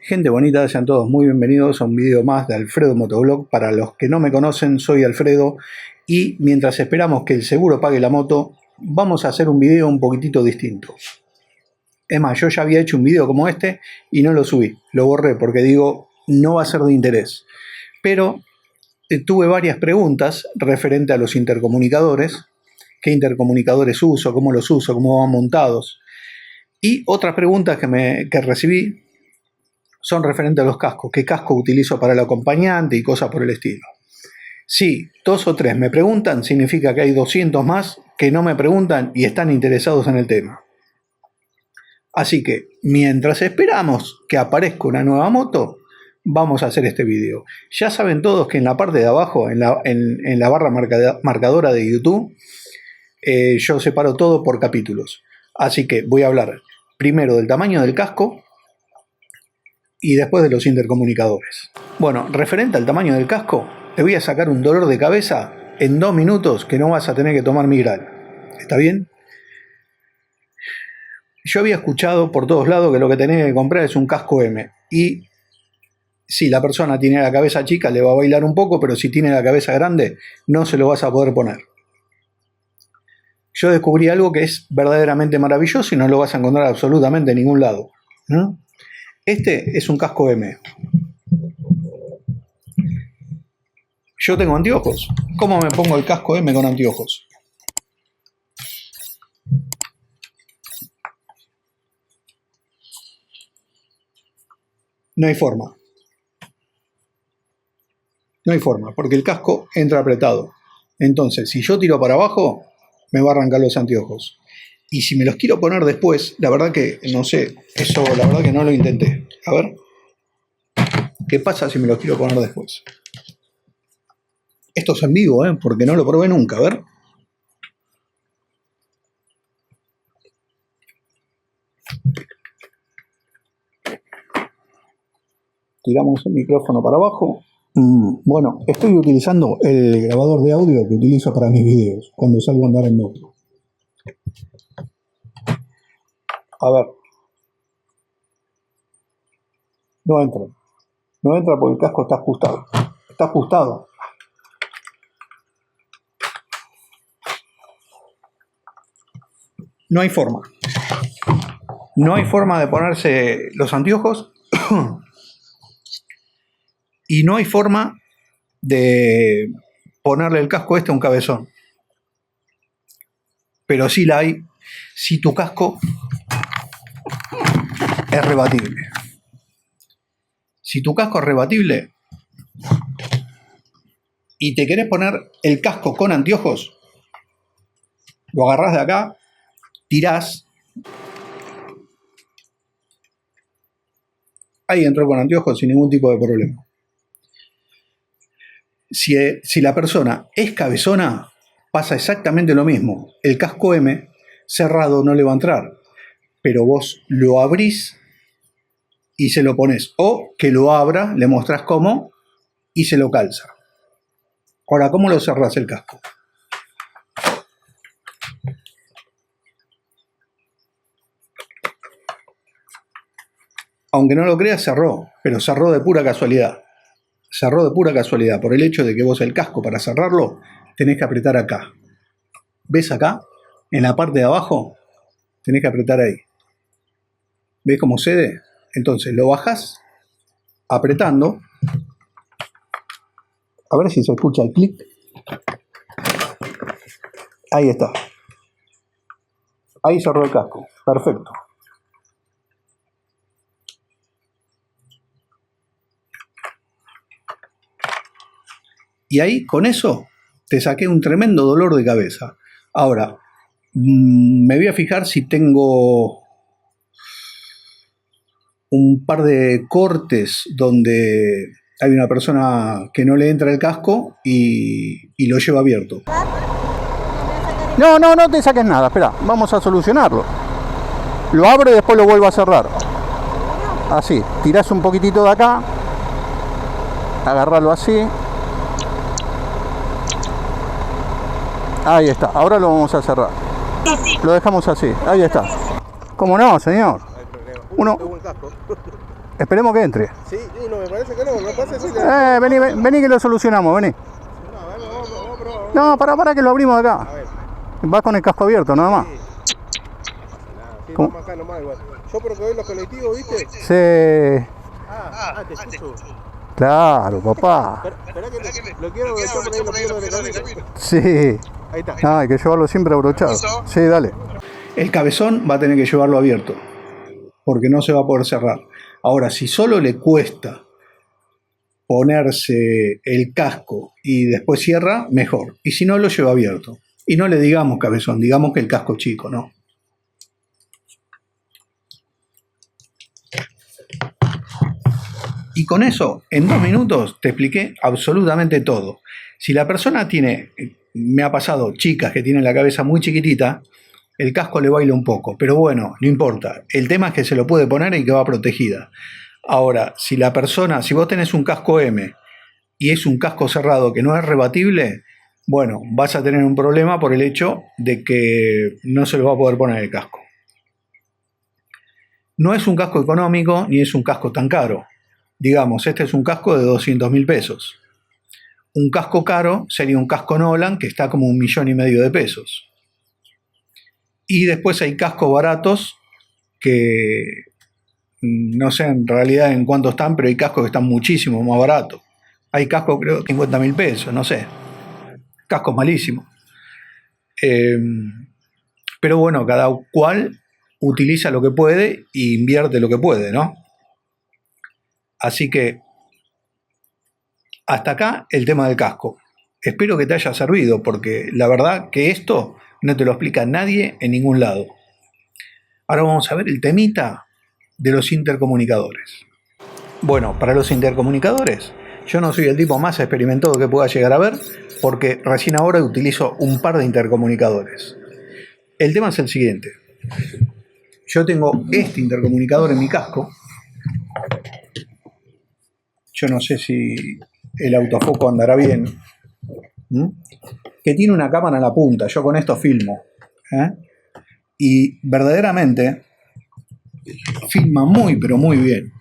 Gente bonita, sean todos muy bienvenidos a un video más de Alfredo Motovlog. Para los que no me conocen, soy Alfredo y mientras esperamos que el seguro pague la moto, vamos a hacer un video un poquitito distinto. Es más, yo ya había hecho un video como este y no lo subí, lo borré porque digo, no va a ser de interés. Pero tuve varias preguntas referente a los intercomunicadores, qué intercomunicadores uso, cómo van montados. Y otras preguntas que recibí son referentes a los cascos. ¿Qué casco utilizo para el acompañante y cosas por el estilo? Si 2 o 3 me preguntan, significa que hay 200 más que no me preguntan y están interesados en el tema. Así que, mientras esperamos que aparezca una nueva moto, vamos a hacer este video. Ya saben todos que en la parte de abajo, en la barra marcadora de YouTube, yo separo todo por capítulos. Así que voy a hablar primero del tamaño del casco y después de los intercomunicadores. Bueno, referente al tamaño del casco, te voy a sacar un dolor de cabeza en 2 minutos que no vas a tener que tomar Migral. ¿Está bien? Yo había escuchado por todos lados que lo que tenés que comprar es un casco M. Y si la persona tiene la cabeza chica le va a bailar un poco, pero si tiene la cabeza grande no se lo vas a poder poner. Yo descubrí algo que es verdaderamente maravilloso y no lo vas a encontrar absolutamente en ningún lado. Este es un casco M. Yo tengo anteojos. ¿Cómo me pongo el casco M con anteojos? No hay forma. No hay forma, porque el casco entra apretado. Entonces, si yo tiro para abajo, me va a arrancar los anteojos. Y si me los quiero poner después, la verdad que no sé, eso la verdad que no lo intenté. A ver, ¿qué pasa si me los quiero poner después? Esto es en vivo, porque no lo probé nunca, a ver. Tiramos el micrófono para abajo. Bueno, estoy utilizando el grabador de audio que utilizo para mis videos cuando salgo a andar en moto. A ver. No entra. No entra porque el casco está ajustado. Está ajustado. No hay forma. No hay forma de ponerse los anteojos. Y no hay forma de ponerle el casco a un cabezón. Pero sí la hay si tu casco es rebatible. Si tu casco es rebatible y te querés poner el casco con anteojos, lo agarrás de acá, tirás. Ahí entró con anteojos sin ningún tipo de problema. Si la persona es cabezona, pasa exactamente lo mismo. El casco M cerrado no le va a entrar, pero vos lo abrís y se lo pones. O que lo abra, le mostrás cómo y se lo calza. Ahora, ¿cómo lo cerrás el casco? Aunque no lo creas, cerró, pero cerró de pura casualidad. Cerró de pura casualidad, por el hecho de que vos el casco para cerrarlo tenés que apretar acá. ¿Ves acá? En la parte de abajo tenés que apretar ahí. ¿Ves cómo cede? Entonces lo bajás apretando. A ver si se escucha el clic. Ahí está. Ahí cerró el casco. Perfecto. Y ahí, con eso, te saqué un tremendo dolor de cabeza. Ahora, me voy a fijar si tengo un par de cortes donde hay una persona que no le entra el casco y lo lleva abierto. No te saques nada, espera, vamos a solucionarlo. Lo abro y después lo vuelvo a cerrar. Así, tirás un poquitito de acá, agarrarlo así. Ahí está, ahora lo vamos a cerrar. Lo dejamos así, ahí está. ¿Cómo no, señor? Uno, Esperemos que entre. Sí, no, me parece que no pasa así. Vení que lo solucionamos, vení. No, para que lo abrimos acá. A ver. Va con el casco abierto, nada más. Sí, vamos acá nomás igual. Yo por lo que veo los colectivos, ¿viste? Sí. Te escucho. Claro, papá. Esperá que lo quiero abrochar por ahí lo pierdo de camino. Sí. Ahí está. Ah, hay que llevarlo siempre abrochado. Sí, dale. El cabezón va a tener que llevarlo abierto, porque no se va a poder cerrar. Ahora, si solo le cuesta ponerse el casco y después cierra, mejor. Y si no, lo lleva abierto. Y no le digamos cabezón, digamos que el casco chico, ¿no? Y con eso, en 2 minutos, te expliqué absolutamente todo. Si la persona tiene, me ha pasado, chicas que tienen la cabeza muy chiquitita, el casco le baila un poco, pero bueno, no importa. El tema es que se lo puede poner y que va protegida. Ahora, si la persona, si vos tenés un casco M y es un casco cerrado que no es rebatible, bueno, vas a tener un problema por el hecho de que no se lo va a poder poner el casco. No es un casco económico ni es un casco tan caro. Digamos, este es un casco de 200.000 pesos. Un casco caro sería un casco Nolan que está como 1,5 millones de pesos. Y después hay cascos baratos que no sé en realidad en cuánto están, pero hay cascos que están muchísimo más baratos. Hay cascos, creo, 50.000 pesos, no sé. Cascos malísimos. Pero bueno, cada cual utiliza lo que puede e invierte lo que puede, ¿no? Así que hasta acá el tema del casco. Espero que te haya servido, porque la verdad que esto no te lo explica nadie en ningún lado. Ahora vamos a ver el temita de los intercomunicadores. Bueno, para los intercomunicadores, yo no soy el tipo más experimentado que pueda llegar a ver, porque recién ahora utilizo un par de intercomunicadores. El tema es el siguiente. Yo tengo este intercomunicador en mi casco. Yo no sé si el autofoco andará bien. Que tiene una cámara en la punta. Yo con esto filmo. Y verdaderamente filma muy, pero muy bien.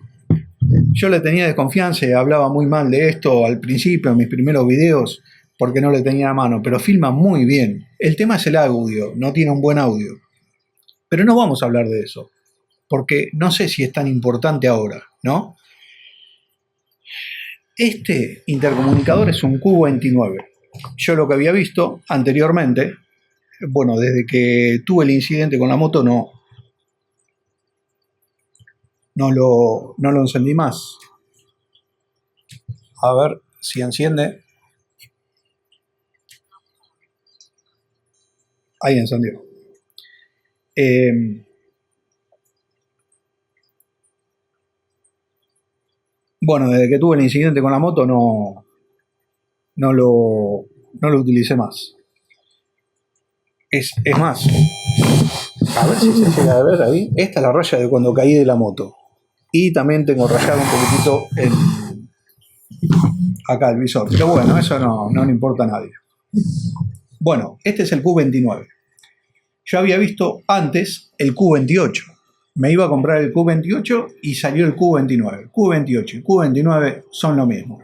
Yo le tenía desconfianza y hablaba muy mal de esto al principio, en mis primeros videos, porque no le tenía a mano, pero filma muy bien. El tema es el audio, no tiene un buen audio. Pero no vamos a hablar de eso, porque no sé si es tan importante ahora, ¿no? Este intercomunicador es un Q29. Yo lo que había visto anteriormente, bueno, desde que tuve el incidente con la moto no lo encendí más. A ver si enciende. Ahí encendió. Bueno, desde que tuve el incidente con la moto no lo utilicé más. Es más, a ver si se llega a ver ahí. Esta es la raya de cuando caí de la moto. Y también tengo rayado un poquitito acá el visor. Pero bueno, eso no le importa a nadie. Bueno, este es el Q29. Yo había visto antes el Q28. Me iba a comprar el Q28 y salió el Q29. Q28 y Q29 son lo mismo.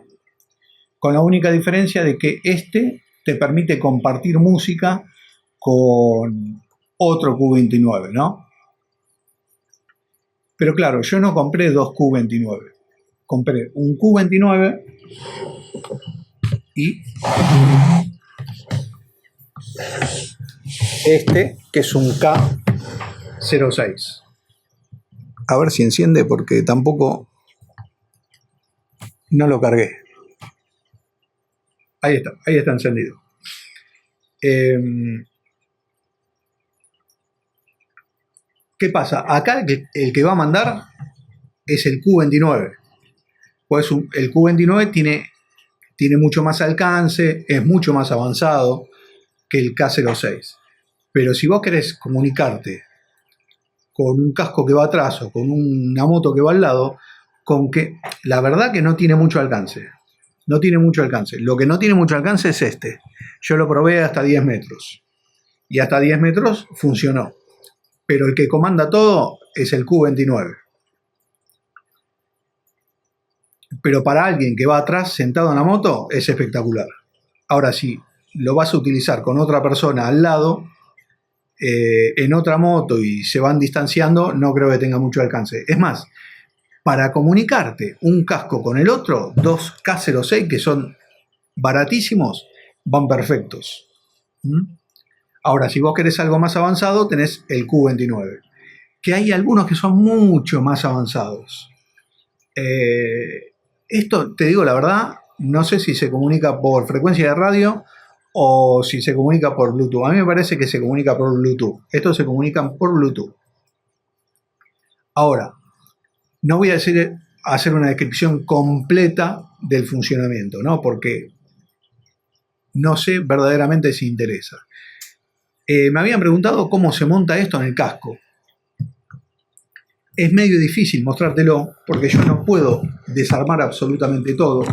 Con la única diferencia de que este te permite compartir música con otro Q29, ¿no? Pero claro, yo no compré 2 Q29. Compré un Q29 y este, que es un K06. A ver si enciende, porque tampoco no lo cargué. Ahí está encendido. ¿Qué pasa? Acá el que va a mandar es el Q29. Pues el Q29 tiene mucho más alcance, es mucho más avanzado que el K06. Pero si vos querés comunicarte con un casco que va atrás o con una moto que va al lado, con que la verdad que no tiene mucho alcance. No tiene mucho alcance. Lo que no tiene mucho alcance es este. Yo lo probé hasta 10 metros. Y hasta 10 metros funcionó. Pero el que comanda todo es el Q29. pero para alguien que va atrás sentado en la moto es espectacular. Ahora, si lo vas a utilizar con otra persona al lado, en otra moto y se van distanciando, no creo que tenga mucho alcance. Es más, para comunicarte un casco con el otro, dos K06 que son baratísimos, van perfectos. Ahora, si vos querés algo más avanzado, tenés el Q29, que hay algunos que son mucho más avanzados. Esto, te digo la verdad, no sé si se comunica por frecuencia de radio o si se comunica por Bluetooth. A mí me parece que se comunica por Bluetooth. Estos se comunican por Bluetooth. Ahora, no voy a hacer una descripción completa del funcionamiento, ¿no? Porque no sé verdaderamente si interesa. Me habían preguntado cómo se monta esto en el casco. Es medio difícil mostrártelo porque yo no puedo desarmar absolutamente todo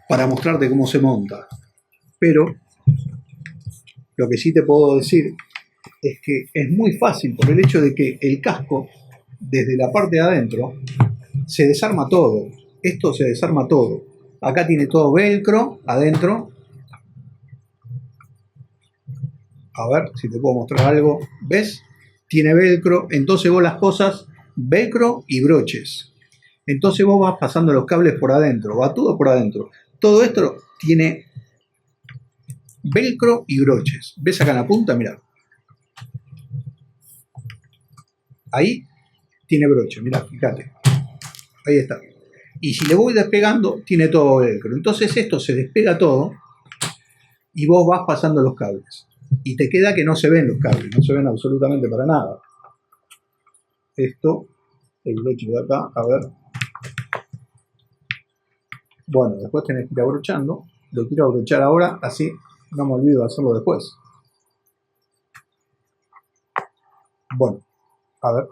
para mostrarte cómo se monta. Pero lo que sí te puedo decir es que es muy fácil por el hecho de que el casco, desde la parte de adentro, se desarma todo. Esto se desarma todo. Acá tiene todo velcro adentro. A ver si te puedo mostrar algo. ¿Ves? Tiene velcro. Entonces vos las cosas, velcro y broches. Entonces vos vas pasando los cables por adentro. Va todo por adentro. Todo esto tiene velcro y broches. ¿Ves acá en la punta? Mirá. Ahí tiene broche. Mirá, fíjate. Ahí está. Y si le voy despegando, tiene todo velcro. Entonces esto se despega todo y vos vas pasando los cables. Y te queda que no se ven los cables, no se ven absolutamente para nada. Esto, el broche de acá, a ver. Bueno, después tenés que ir abrochando. Lo quiero abrochar ahora, así no me olvido de hacerlo después. Bueno, a ver.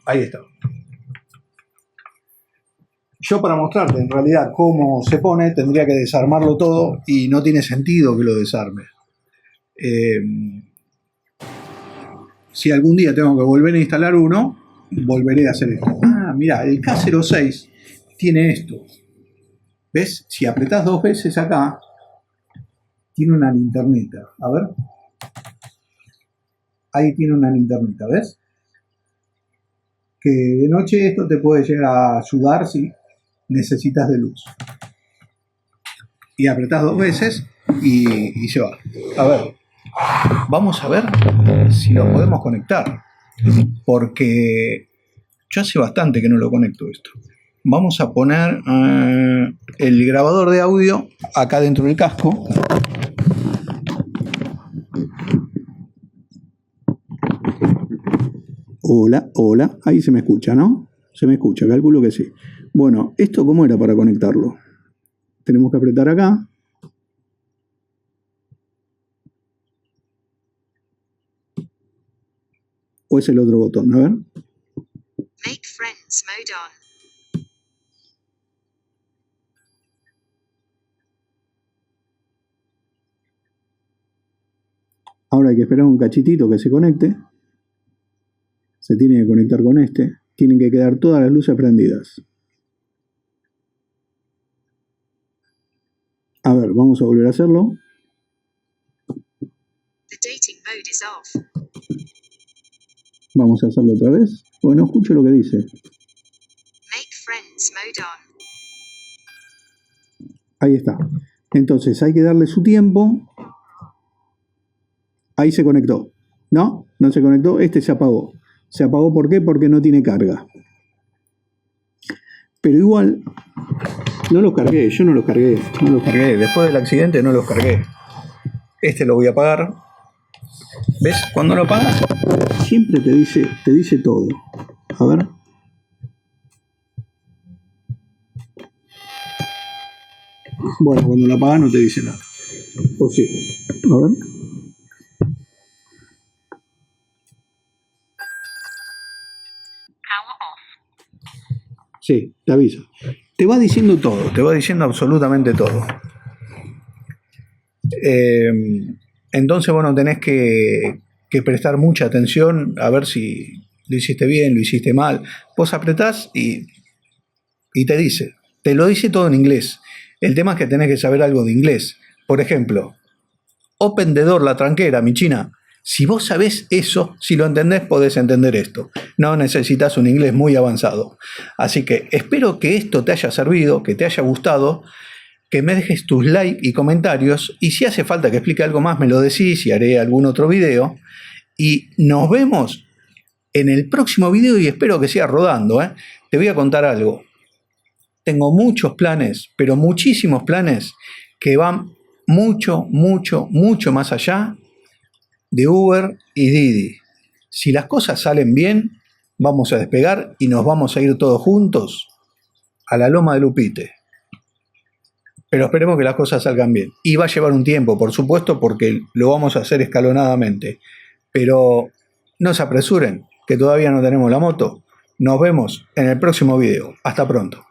Ahí está. Yo para mostrarte en realidad cómo se pone tendría que desarmarlo todo y no tiene sentido que lo desarme. Si algún día tengo que volver a instalar uno, volveré a hacer esto. Ah, mira, el K06 tiene esto. ¿Ves? Si apretás 2 veces acá, tiene una linternita. A ver. Ahí tiene una linternita, ¿ves? Que de noche esto te puede llegar a ayudar si necesitas de luz. Y apretás 2 veces y se va. A ver, vamos a ver si lo podemos conectar. Porque yo hace bastante que no lo conecto esto. Vamos a poner el grabador de audio acá dentro del casco. Hola, hola, ahí se me escucha, ¿no? Se me escucha, calculo que sí. Bueno, ¿esto cómo era para conectarlo? Tenemos que apretar acá. ¿O es el otro botón? A ver. Make friends mode on. Ahora hay que esperar un cachitito que se conecte. Se tiene que conectar con este. Tienen que quedar todas las luces prendidas. A ver, vamos a volver a hacerlo. The dating mode is off. Vamos a hacerlo otra vez. Bueno, escucho lo que dice. Make friends mode on. Ahí está. Entonces hay que darle su tiempo. Ahí se conectó. ¿No? No se conectó. Este se apagó. ¿Se apagó por qué? Porque no tiene carga. Pero igual, no los cargué. Yo no los cargué. No los cargué. Después del accidente no los cargué. Este lo voy a apagar. ¿Ves? Cuando lo apagas, siempre te dice todo. A ver. Bueno, cuando lo apagas no te dice nada. O sí. A ver. Sí, te avisa. Te va diciendo todo, te va diciendo absolutamente todo. Entonces, bueno, tenés que que prestar mucha atención a ver si lo hiciste bien, lo hiciste mal. Vos apretás y te dice, te lo dice todo en inglés. El tema es que tenés que saber algo de inglés. Por ejemplo, open the door, la tranquera, mi china. Si vos sabés eso, si lo entendés, podés entender esto. No necesitas un inglés muy avanzado. Así que espero que esto te haya servido, que te haya gustado, que me dejes tus likes y comentarios. Y si hace falta que explique algo más, me lo decís y haré algún otro video. Y nos vemos en el próximo video y espero que siga rodando. Te voy a contar algo. Tengo muchos planes, pero muchísimos planes que van mucho más allá de Uber y Didi. Si las cosas salen bien, vamos a despegar y nos vamos a ir todos juntos a la Loma de Lupite. Pero esperemos que las cosas salgan bien. Y va a llevar un tiempo, por supuesto, porque lo vamos a hacer escalonadamente. Pero no se apresuren, que todavía no tenemos la moto. Nos vemos en el próximo video. Hasta pronto.